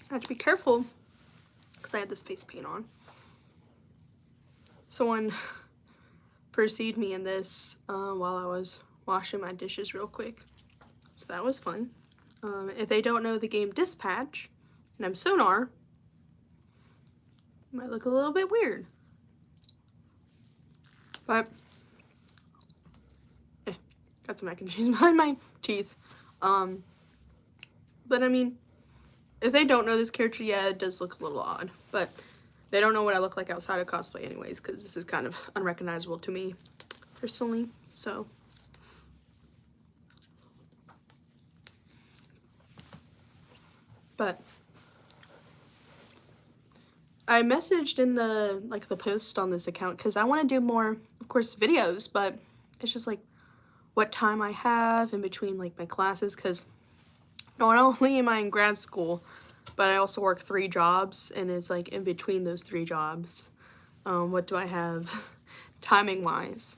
I had to be careful because I had this face paint on. Someone preceded me in this while I was washing my dishes real quick. So that was fun. If they don't know the game Dispatch, and I'm Sonar, it might look a little bit weird. But, got some mac and cheese behind my teeth. But I mean, if they don't know this character, yeah, it does look a little odd. But they don't know what I look like outside of cosplay anyways, because this is kind of unrecognizable to me, personally, so. But I messaged in the, like, the post on this account, because I want to do more, of course, videos, but it's just, like, what time I have in between, like, my classes, because not only am I in grad school, but I also work 3 jobs, and it's like in between those 3 jobs, what do I have timing wise?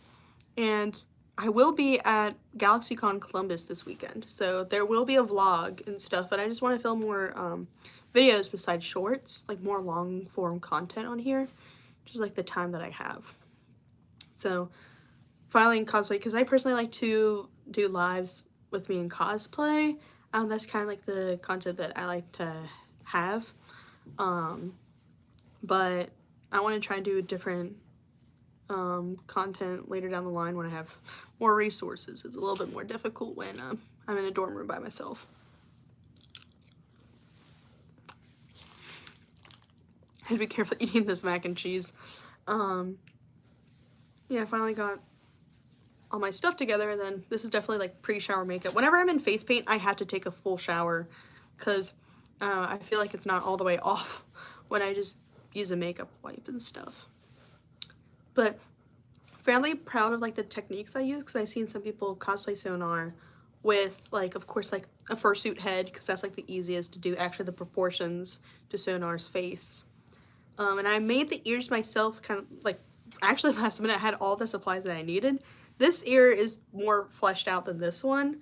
And I will be at GalaxyCon Columbus this weekend, so there will be a vlog and stuff, but I just want to film more videos besides shorts, like more long form content on here, just like the time that I have. So finally in cosplay, because I personally like to do lives with me in cosplay. That's kind of like the content that I like to have. But I want to try and do different content later down the line when I have more resources. It's a little bit more difficult when I'm in a dorm room by myself. I had to be careful eating this mac and cheese. Yeah, I finally got all my stuff together, and then this is definitely like pre-shower makeup. Whenever I'm in face paint, I have to take a full shower because I feel like it's not all the way off when I just use a makeup wipe and stuff. But fairly proud of like the techniques I use, because I've seen some people cosplay Sonar with like, of course, like a fursuit head, because that's like the easiest to do, actually the proportions to Sonar's face. And I made the ears myself, kind of like, actually last minute I had all the supplies that I needed. This ear is more fleshed out than this one,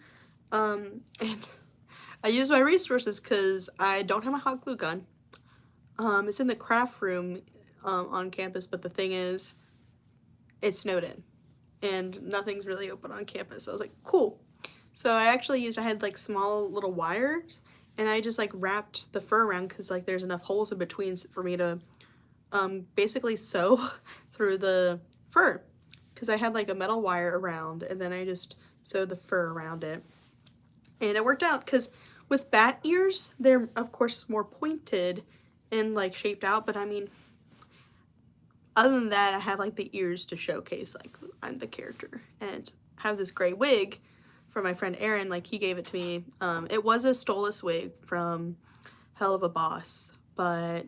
and I use my resources because I don't have my hot glue gun. It's in the craft room on campus, but the thing is, it's snowed in, and nothing's really open on campus, so I was like, cool. So I had like small little wires, and I just like wrapped the fur around, because like there's enough holes in between for me to basically sew through the fur. Because I had like a metal wire around, and then I just sewed the fur around it. And it worked out, because with bat ears, they're of course more pointed and like shaped out, but I mean, other than that, I have like the ears to showcase like I'm the character. And I have this gray wig from my friend Aaron, like he gave it to me. It was a Stolas wig from Hell of a Boss, but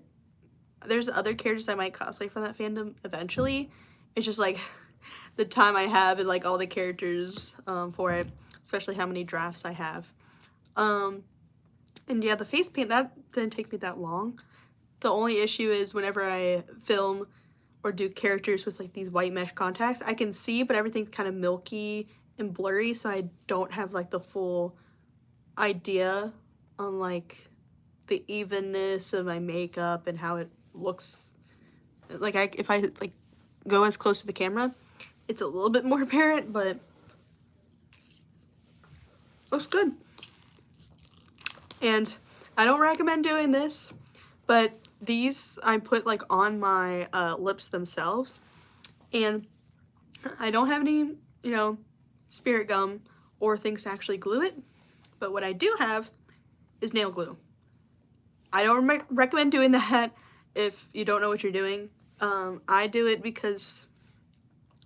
there's other characters I might cosplay from that fandom eventually. It's just like the time I have and like all the characters for it, especially how many drafts I have. And yeah, the face paint, that didn't take me that long. The only issue is whenever I film or do characters with like these white mesh contacts, I can see, but everything's kind of milky and blurry, so I don't have like the full idea on like the evenness of my makeup and how it looks. Like if I like go as close to the camera, it's a little bit more apparent, but looks good. And I don't recommend doing this, but these I put like on my lips themselves, and I don't have any, spirit gum or things to actually glue it, but what I do have is nail glue. I don't recommend doing that if you don't know what you're doing. I do it because,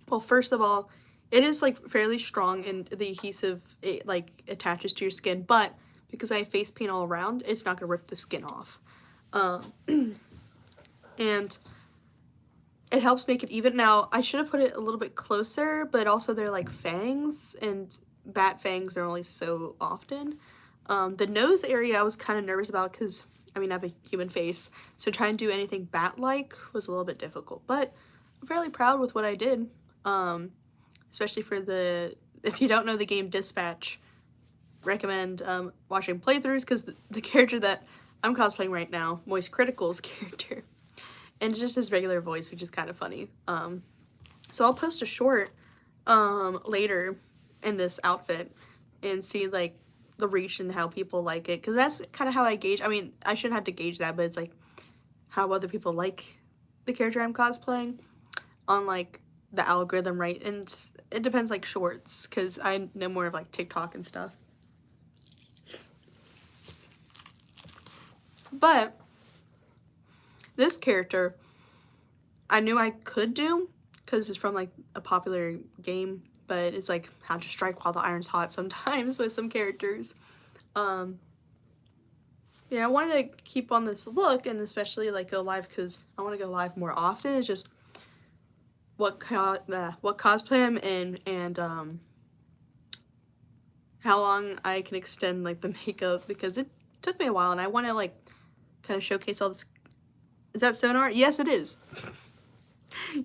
well, first of all, it is like fairly strong and the adhesive, it like attaches to your skin, but because I have face paint all around, it's not gonna rip the skin off. And it helps make it even. Now, I should have put it a little bit closer, but also they're like fangs, and bat fangs are only so often. The nose area I was kind of nervous about because, I mean, I have a human face, so trying to do anything bat-like was a little bit difficult, but I'm fairly proud with what I did, especially for if you don't know the game Dispatch, recommend watching playthroughs, because the character that I'm cosplaying right now Moist Critical's character, and it's just his regular voice, which is kind of funny. So I'll post a short later in this outfit and see like the reach and how people like it, because that's kind of how I gauge. I mean, I shouldn't have to gauge that, but it's like how other people like the character I'm cosplaying on like the algorithm, right? And it depends like shorts, because I know more of like TikTok and stuff. But this character I knew I could do because it's from like a popular game, but it's like how to strike while the iron's hot sometimes with some characters. Yeah, I wanted to keep on this look and especially like go live because I want to go live more often. It's just what cosplay I'm in, and how long I can extend like the makeup, because it took me a while and I want to like kind of showcase all this. Is that Sonar? Yes, it is.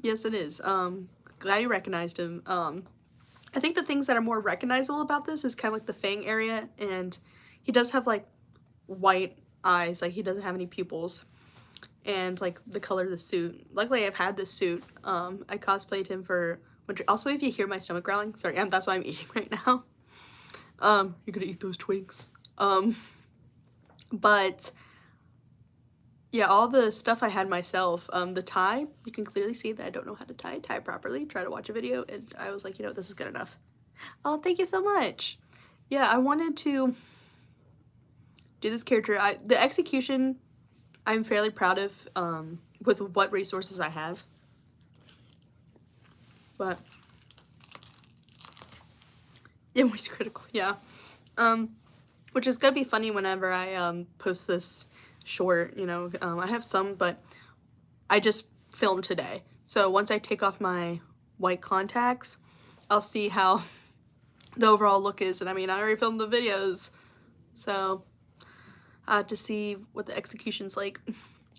Yes, it is. Glad you recognized him. I think the things that are more recognizable about this is kind of like the fang area, and he does have like white eyes, like he doesn't have any pupils, and like the color of the suit. Luckily I've had this suit. I cosplayed him for winter. Also, if you hear my stomach growling, sorry, that's why I'm eating right now. You're gonna eat those Twinks. But yeah, all the stuff I had myself. The tie, you can clearly see that I don't know how to tie a tie properly. Try to watch a video and I was like, you know, this is good enough. Oh, thank you so much. Yeah, I wanted to do this character. The execution, I'm fairly proud of with what resources I have. But yeah, Moist Critical, yeah. Which is gonna be funny whenever I post this short, you know. I have some, but I just filmed today. So once I take off my white contacts, I'll see how the overall look is. And I mean, I already filmed the videos, so I have to see what the execution's like.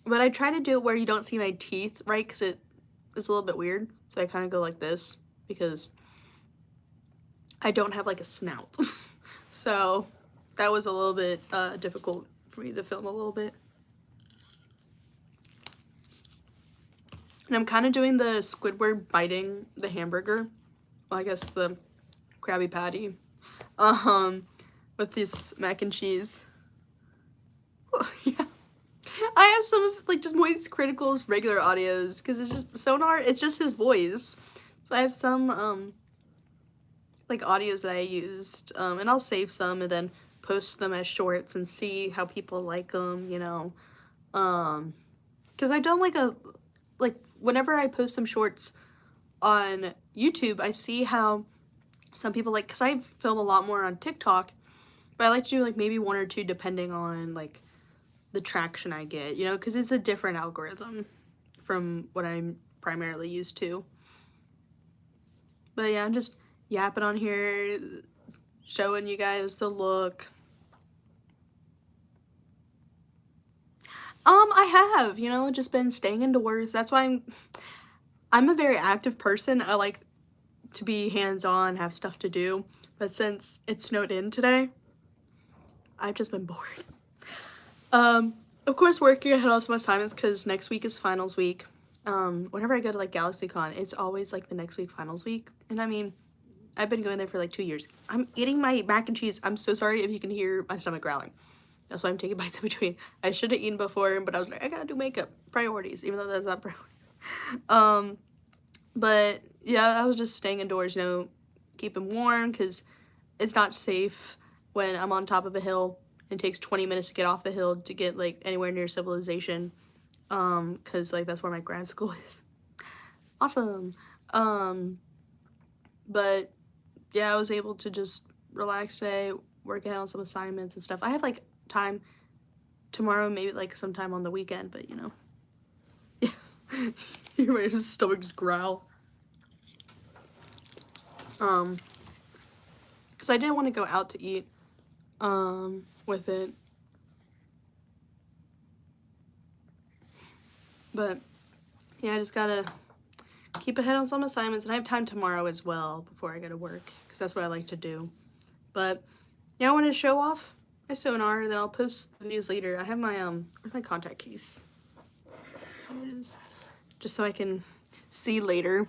But I try to do it where you don't see my teeth, right? Because it's a little bit weird. So I kind of go like this because I don't have like a snout. So that was a little bit difficult for me to film a little bit. And I'm kind of doing the Squidward biting the hamburger. Well, I guess the Krabby Patty. With this mac and cheese. Yeah. I have some of like just Moist Critical's regular audios because it's just Sonar, it's just his voice. So I have some like audios that I used, and I'll save some and then post them as shorts and see how people like them, you know. Because I don't like whenever I post some shorts on YouTube, I see how some people like, because I film a lot more on TikTok, but I like to do like maybe one or two depending on like the traction I get, you know, because it's a different algorithm from what I'm primarily used to. But yeah, I'm just yapping on here, showing you guys the look. I have, you know, just been staying indoors. That's why I'm a very active person. I like to be hands-on, have stuff to do. But since it snowed in today, I've just been bored. Of course, working ahead on some assignments because next week is finals week. Whenever I go to like GalaxyCon, it's always like the next week finals week. And I mean, I've been going there for like 2 years. I'm eating my mac and cheese. I'm so sorry if you can hear my stomach growling. That's why I'm taking bites in between. I should have eaten before, but I was like, I gotta do makeup. Priorities, even though that's not priority. But yeah, I was just staying indoors, you know, keeping warm because it's not safe when I'm on top of a hill. It takes 20 minutes to get off the hill to get like anywhere near civilization. Because like that's where my grad school is. Awesome. But yeah, I was able to just relax today, work out on some assignments and stuff. I have like time tomorrow, maybe like sometime on the weekend, but you know. Yeah. You hear my stomach just growl. Because I didn't want to go out to eat with it. But yeah, I just gotta keep ahead on some assignments, and I have time tomorrow as well before I go to work because that's what I like to do. But yeah, I want to show off my sonar, then I'll post videos later. I have my where's my contact case? There it is. Just so I can see later.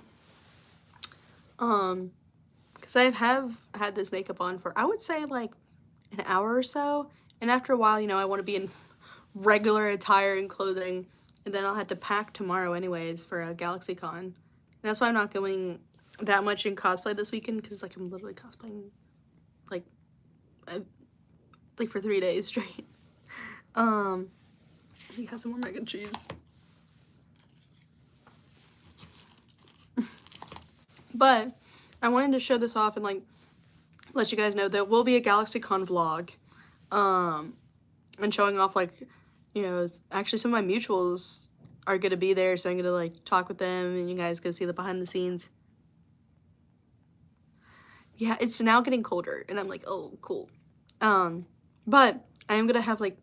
Because I have had this makeup on for, I would say, like an hour or so, and after a while, you know, I want to be in regular attire and clothing, and then I'll have to pack tomorrow anyways for a GalaxyCon. And that's why I'm not going that much in cosplay this weekend, because like I'm literally cosplaying like like for 3 days straight. He has some more mac and cheese. But I wanted to show this off and like let you guys know there will be a GalaxyCon vlog, and showing off, like, you know, actually some of my mutuals are gonna be there, so I'm gonna like talk with them and you guys can see the behind the scenes. Yeah, it's now getting colder and I'm like, oh, cool. But I am gonna have like,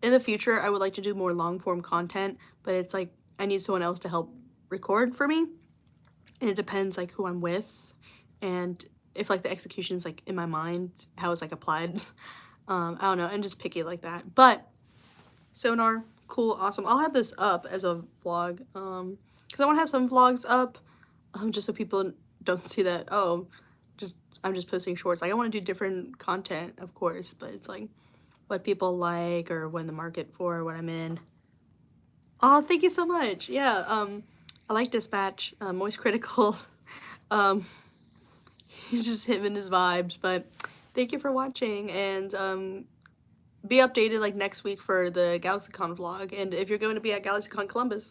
in the future I would like to do more long form content, but it's like I need someone else to help record for me, and it depends like who I'm with and if like the execution's like in my mind, how it's like applied. I don't know, I'm just picky like that. But sonar, cool, awesome. I'll have this up as a vlog, because I want to have some vlogs up, just so people don't see that, oh, I'm just posting shorts. Like, I want to do different content, of course, but it's like what people like or when the market for what I'm in. Oh, thank you so much. Yeah, I like Dispatch, Moist Critical. He's just him and his vibes, but thank you for watching, and be updated like next week for the GalaxyCon vlog, and if you're going to be at GalaxyCon Columbus.